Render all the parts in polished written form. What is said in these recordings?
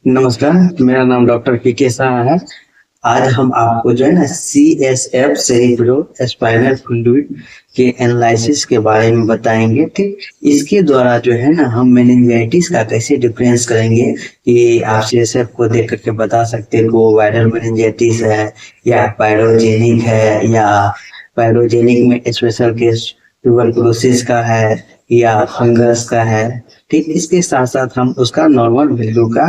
नमस्कार। मेरा नाम डॉक्टर पीके शाह है। आज हम आपको जो है ना CSF सेरिब्रो स्पाइनल फ्लूइड के एनालिसिस के बारे में बताएंगे। ठीक, इसके द्वारा जो है ना हम मेनिंजाइटिस का कैसे डिफरेंस करेंगे कि आप CSF को देख करके बता सकते हैं वो वायरल मेनिंजाइटिस है या पायरोजेनिक है, या पायरोजेनिक में स्पेशल केस ट्यूबरकुलोसिस का है या फंगस का है। ठीक, इसके साथ साथ हम उसका नॉर्मल वैल्यू का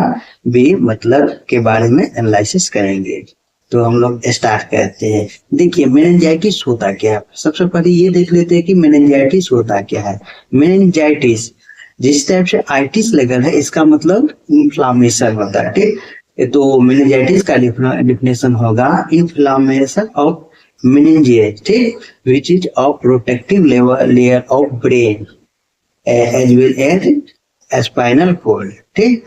भी मतलब के बारे में एनालिसिस करेंगे। तो हम लोग स्टार्ट करते हैं। देखिए मेनिंजाइटिस होता क्या है, सबसे पहले ये देख लेते हैं कि मेनिंजाइटिस होता क्या है। मेनिंजाइटिस जिस टाइप से आइटिस लगल है इसका मतलब इन्फ्लामेशन होता है। ठीक, तो मेनिंजाइटिस का डिफिनेशन होगा इन्फ्लामेशन ऑफ meninges, ठीक, which is a protective layer of brain as well as spinal cord। ठीक,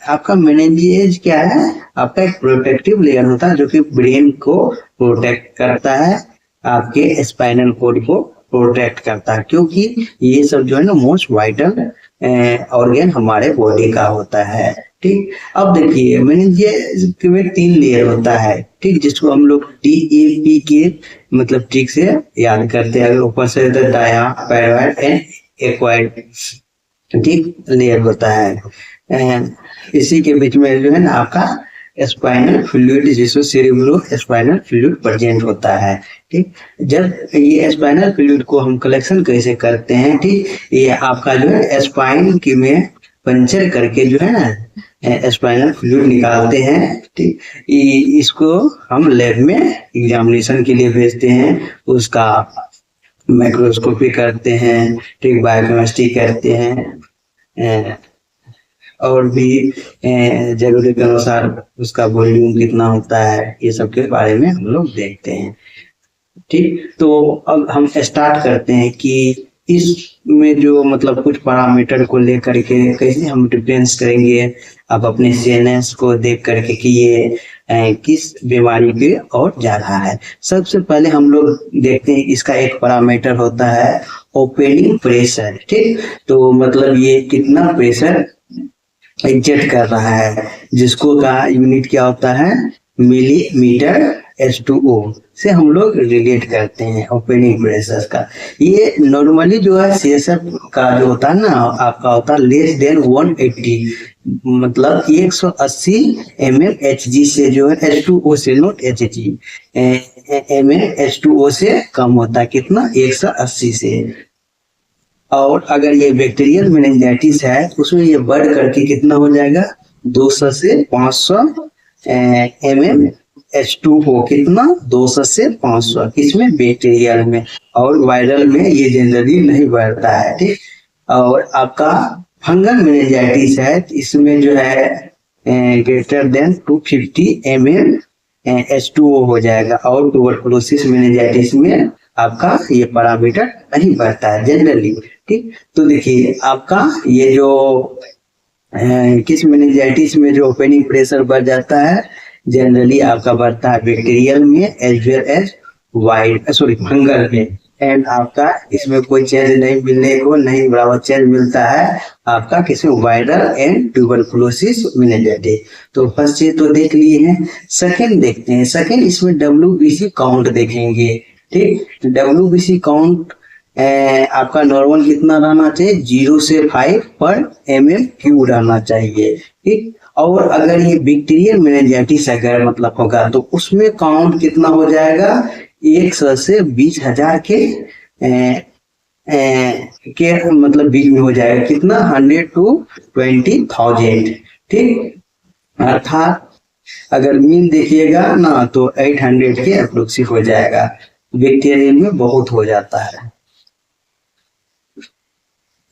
आपका मेनिंजेज क्या है? आपका एक प्रोटेक्टिव लेयर होता है जो कि ब्रेन को प्रोटेक्ट करता है, आपके स्पाइनल कोड को प्रोटेक्ट करता है, क्योंकि ये सब जो है ना मोस्ट वाइटल ऑर्गन हमारे बॉडी का होता है। ठीक, अब देखिए मेनिंजेस में 3 लेयर होता है। ठीक, जिसको हम लोग DAP के मतलब ट्रिक से याद करते हैं। ऊपर से डाया पैराइड एंड एक्वाइड, ठीक, लेयर होता है। इसी के बीच में जो है ना आपका स्पाइनल फ्लूइड जिसको सेरिब्रो स्पाइनल फ्लूइड प्रेजेंट होता है। ठीक, जब ये स्पाइनल फ्लूइड को हम कलेक्शन कैसे करते हैं? ठीक, ये आपका जो है स्पाइन की में पंचर करके जो है ना स्पाइनल फ्लूइड निकालते हैं। ठीक, इसको हम लैब में एग्जामिनेशन के लिए भेजते हैं, उसका माइक्रोस्कोपी करते हैं, ठीक, बायोकेमिस्ट्री करते हैं, और भी जरूरत के अनुसार उसका वॉल्यूम कितना होता है, ये सब के बारे में हम लोग देखते हैं। ठीक, तो अब हम स्टार्ट करते हैं कि इसमें जो मतलब कुछ पैरामीटर को लेकर के कैसे हम डिफरेंस करेंगे अब अपने CNS को देख करके कि ये किस बीमारी पे और जा रहा है। सबसे पहले हम लोग देखते हैं इसका एक पैरामीटर होता है ओपनिंग प्रेशर। ठीक, तो मतलब ये कितना प्रेशर एग्जर्ट कर रहा है, जिसको का यूनिट क्या होता है? मिलीमीटर H2O से हम लोग रिलेट करते हैं ओपनिंग प्रेशर का। ये नॉर्मली जो है CSF का जो होता है ना आपका होता है लेस देन 180, मतलब 180 mmHg से जो है H2O से, नॉट Hg, mmH2O से कम होता है। कितना? 180 से। और अगर ये बैक्टीरियल मेनिंजाइटिस है उसमें ये बढ़ करके कितना हो जाएगा? 200 से 500 mmH2O, कितना? 200 से 500, किसमें? बैक्टीरियल में। और वायरल में ये जनरली नहीं बढ़ता है। ठीक, और आपका फंगल मेनिंजाइटिस है, इसमें जो है ग्रेटर देन 250 mmH2O हो जाएगा। और ट्यूबरकुलोसिस मेनिंजाइटिस में आपका ये पैरामीटर नहीं बढ़ता है जनरली। ठीक, तो देखिए आपका ये जो किस मेनिंजाइटिस में जो ओपनिंग प्रेशर बढ़ जाता है, जनरली आपका बढ़ता है बैक्टीरियल में एज वेल एज फंगल में। एंड आपका इसमें कोई चेंज नहीं मिलने को नहीं बराबर चेंज मिलता है आपका किसमें? Viral and tuberculosis meningitis. तो फर्स्ट चीज तो देख लिए हैं। सेकंड देखते हैं। सेकंड इसमें WBC काउंट देखेंगे। ठीक, WBC काउंट आपका नॉर्मल कितना रहना चाहिए? 0 से 5 पर mm³ रहना चाहिए। ठीक, और अगर ये बैक्टीरियल मेनिंजाइटिस अगर मतलब होगा तो उसमें काउंट कितना हो जाएगा? 100 से 20,000 के मतलब बीच में हो जाएगा। कितना? 100 to 20,000। ठीक, अर्थात अगर मीन देखिएगा ना तो 800 के अप्रोक्सीमेट हो जाएगा। बैक्टीरियल में बहुत हो जाता है।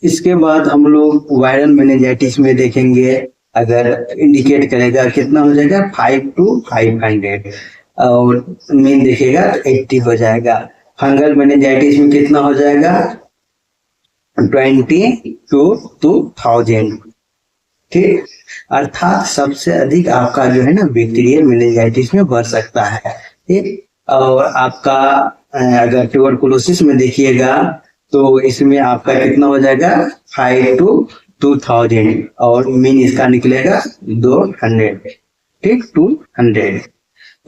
इसके बाद हम लोग वायरल मेनिंजाइटिस में देखेंगे, अगर इंडिकेट करेगा कितना हो जाएगा? 5 to 500, और मीन देखेगा तो 80 हो जाएगा। फंगल मेनिंजाइटिस में कितना हो जाएगा? 20 to 2000। ठीक, अर्थात सबसे अधिक आपका जो है ना बैक्टीरियल मेनिंजाइटिस में बढ़ सकता है। ठीक, और आपका अगर ट्यूबरकुलोसिस में देखिएगा तो इसमें आपका कितना हो जाएगा? 5 to 2000 और मीन इसका निकलेगा 200, ठीक 200।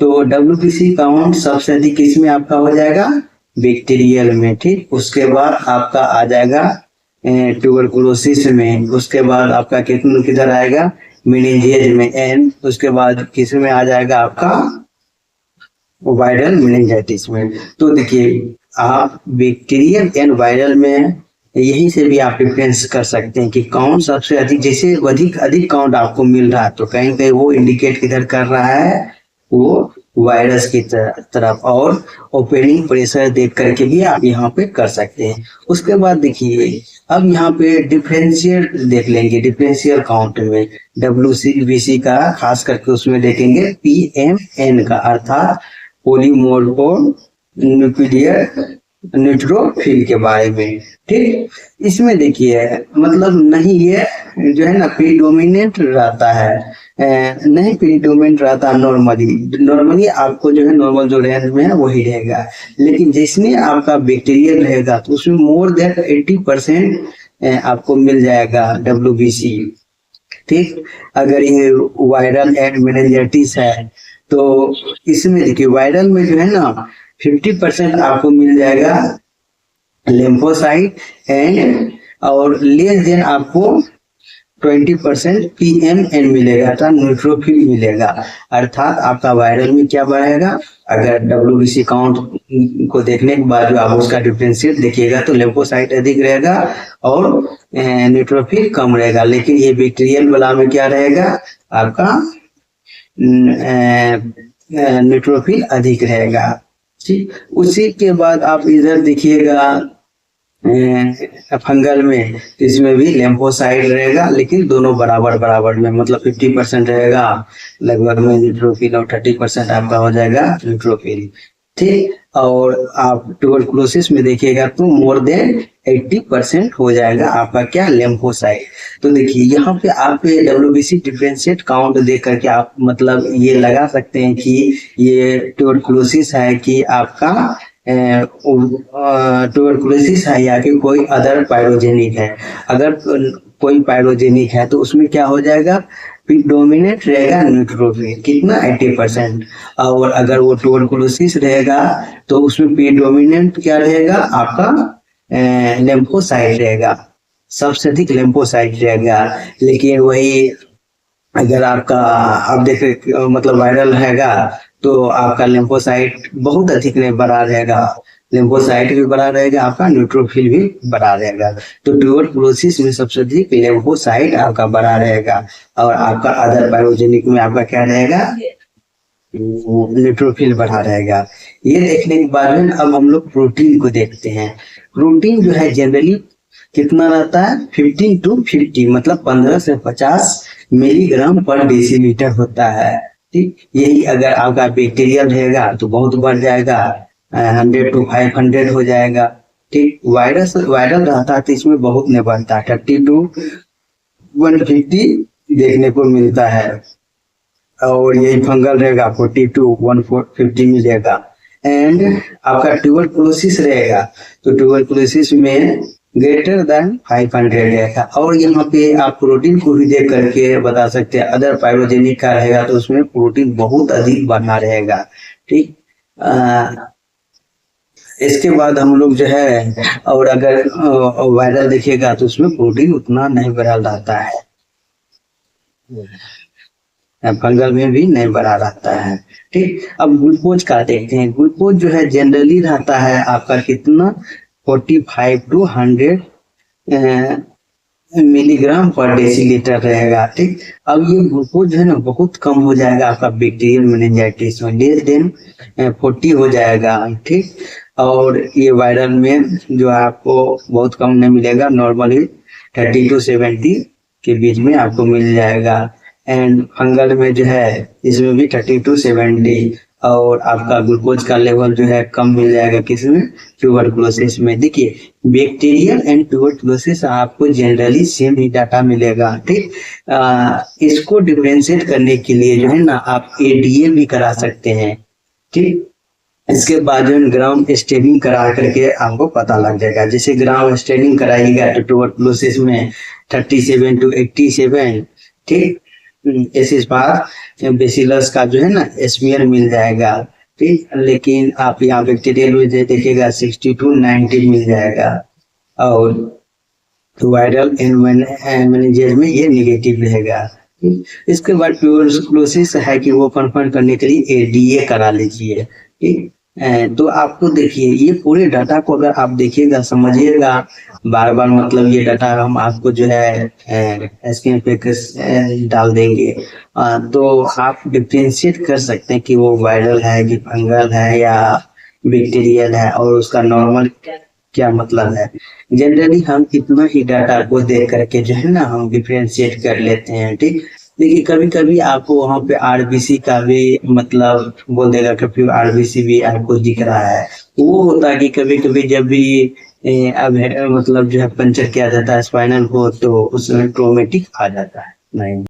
तो WBC काउंट सबसे अधिक किसमें आपका हो जाएगा, बैक्टीरियल में, ठीक। उसके बाद आपका आ जाएगा ट्यूबरकुलोसिस में, उसके बाद आपका किधर आएगा, मेनिंजेज में, एंड उसके बाद किस में आ जाएगा आपका वायरल मेनिंजाइटिस में। तो देखिए आप बैक्टीरियल एंड वायरल में यही से भी आप डिफरेंस कर सकते हैं कि कौन सबसे अधिक, जैसे अधिक काउंट आपको मिल रहा है तो कहीं पे वो इंडिकेट किधर कर रहा है, वो वायरस की तरफ, और ओपनिंग प्रेशर देख करके भी आप यहाँ पे कर सकते हैं। उसके बाद देखिए अब यहाँ पे डिफरेंशियल देख लेंगे, डिफरेंशियल काउंट में WBC का खास करके उसमें देखेंगे PMN का, अर्थात पोलीमोर्फो न्यूक्लियर न्यूट्रोफिल के बारे में, ठीक। इसमें देखिए मतलब नहीं ये जो है ना प्रीडोमिनेंट रहता है, नहीं प्रीडोमिनेंट रहता नॉर्मली आपको जो है नॉर्मल जो रेंज में है वही रहेगा, लेकिन जिसमें आपका बैक्टीरियल रहेगा तो उसमें मोर देन 80% आपको मिल जाएगा WBC, ठीक। अगर ये वायरल एंड मेनिंजाइटिस है तो इसमें देखिए वायरल में जो है ना 50% आपको मिल जाएगा लिम्फोसाइट एंड, और लेस देन आपको 20% PMN मिलेगा, अर्थात न्यूट्रोफिल मिलेगा। अर्थात आपका वायरल में क्या बढ़ेगा, अगर WBC काउंट को देखने के बाद जो आप उसका डिफरेंशिएट देखिएगा तो लिम्फोसाइट अधिक रहेगा और न्यूट्रोफिल कम रहेगा, लेकिन ये बैक्टीरियल वाला में क्या रहेगा आपका न्यूट्रोफिल अधिक रहेगा, ठीक। उसी के बाद आप इधर देखिएगा फंगल में, इसमें भी लिम्फोसाइट रहेगा लेकिन दोनों बराबर में, मतलब 50% रहेगा लगभग में न्यूट्रोफिल और 30% आपका हो जाएगा न्यूट्रोफिल, ठीक। और आप ट्यूबरकुलोसिस में देखिएगा तो मोर देन 80% हो जाएगा आपका क्या, लिम्फोसाइट। तो देखिए यहाँ पे आप WBC डिफरेंशिएट काउंट देख करके आप मतलब ये लगा सकते हैं कि ये ट्यूबरकुलोसिस है कि आपका ट्यूबरकुलोसिस है या कि कोई अदर पायरोजेनिक है। अगर कोई पायरोजेनिक है तो उसमें क्या हो जाएगा, प्रीडोमिनेंट रहेगा न्यूट्रोफिल, कितना 80%, और अगर वो ट्यूबरकुलोसिस रहेगा तो उसमें प्रीडोमिनेंट क्या रहेगा आपका लिम्फोसाइट रहेगा, सबसे अधिक लिम्फोसाइट रहेगा। लेकिन वही अगर आपका आप देख मतलब वायरल रहेगा तो आपका लिम्फोसाइट बहुत अधिक नहीं बड़ा रहेगा, लिम्फोसाइट भी बड़ा रहेगा, आपका न्यूट्रोफिल भी बड़ा रहेगा। तो ट्यूबरकुलोसिस में सबसे अधिक लिम्फोसाइट आपका बड़ा रहेगा और आपका अदर पायरोजेनिक में आपका क्या रहेगा, न्यूट्रोफिल बढ़ा रहेगा। ये देखने के बाद अब हम लोग प्रोटीन को देखते हैं। प्रोटीन जो है जनरली कितना रहता है, 15 to 50, मतलब 15 से 50 मिलीग्राम पर डेसीलीटर होता है, ठीक। यही अगर आपका बैक्टीरियल रहेगा तो बहुत बढ़ जाएगा, 100 to 500 हो जाएगा, ठीक। वायरल रहता है तो इसमें बहुत नहीं बढ़ता, 30 to 150 देखने को मिलता है, और यही फंगल रहेगा 40 to 150 मिलेगा। एंड आपका ट्यूबरकुलोसिस रहेगा तो ट्यूबरकुलोसिस में ग्रेटर देन 500 रहेगा। और यहाँ पे आप प्रोटीन को भी देख करके बता सकते हैं, अदर पायरोजेनिक का रहेगा तो उसमें प्रोटीन बहुत अधिक बढ़ा रहेगा, ठीक। इसके बाद हम लोग जो है, और अगर वायरल देखिएगा तो उसमें प्रोटीन उतना नहीं बढ़ा रहता है, फंगल में भी नहीं बढ़ा रहता है, ठीक। अब ग्लूकोज का देखते हैं। ग्लूकोज जो है जनरली रहता है आपका कितना, 45 to 100 मिलीग्राम पर डेसीलीटर रहेगा, ठीक। अब ये ग्लूकोज जो है ना बहुत कम हो जाएगा आपका बैक्टीरियल मेनिंजाइटिस में, लेस देन 40 हो जाएगा, ठीक। और ये वायरल में जो आपको बहुत कम नहीं मिलेगा, नॉर्मली 30 to 70 के बीच में आपको मिल जाएगा। एंड फंगल में जो है इसमें भी 30 to 70, और आपका ग्लूकोज का लेवल जो है कम मिल जाएगा किसमें, ट्यूबरकुलोसिस में। देखिए बैक्टीरियल एंड ट्यूबरकुलोसिस आपको जनरली सेम ही डाटा मिलेगा, ठीक। इसको डिफरेंशिएट करने के लिए जो है ना आप ADA भी करा सकते हैं, ठीक। इसके बाद जो है ग्राउंड स्टेनिंग करा करके आपको पता लग जाएगा। जैसे ग्राउंड स्टेनिंग कराइएगा तो ट्यूबरकुलोसिस में 37 to 87, ठीक। इस बार बेसिलस का जो है ना स्मीयर मिल जाएगा, ठीक। लेकिन आप यहाँ बैक्टीरियल में देखिएगा 60 to 90 मिल जाएगा, और वायरल मेनिंजेस में ये निगेटिव रहेगा। इसके बाद ट्यूबरकुलोसिस है कि वो कंफर्म करने के लिए एडीए करा लीजिए, ठीक। तो आपको देखिए ये पूरे डाटा को अगर आप देखिएगा समझिएगा बार बार, मतलब ये डाटा हम आपको जो है स्क्रीन पे डाल देंगे, तो आप डिफ्रेंशिएट कर सकते हैं कि वो वायरल है कि फंगल है या बैक्टीरियल है, और उसका नॉर्मल क्या मतलब है। जनरली हम इतना ही डाटा को देख करके जो है ना हम डिफ्रेंशिएट कर लेते हैं, ठीक। देखिए कभी कभी आपको वहाँ पे आरबीसी का भी मतलब बोल देगा कि फिर आरबीसी भी आपको दिख रहा है। वो होता है कि कभी कभी जब भी अब मतलब जो है पंचर किया जाता है स्पाइनल को, तो उसमें ट्रोमेटिक आ जाता है। नहीं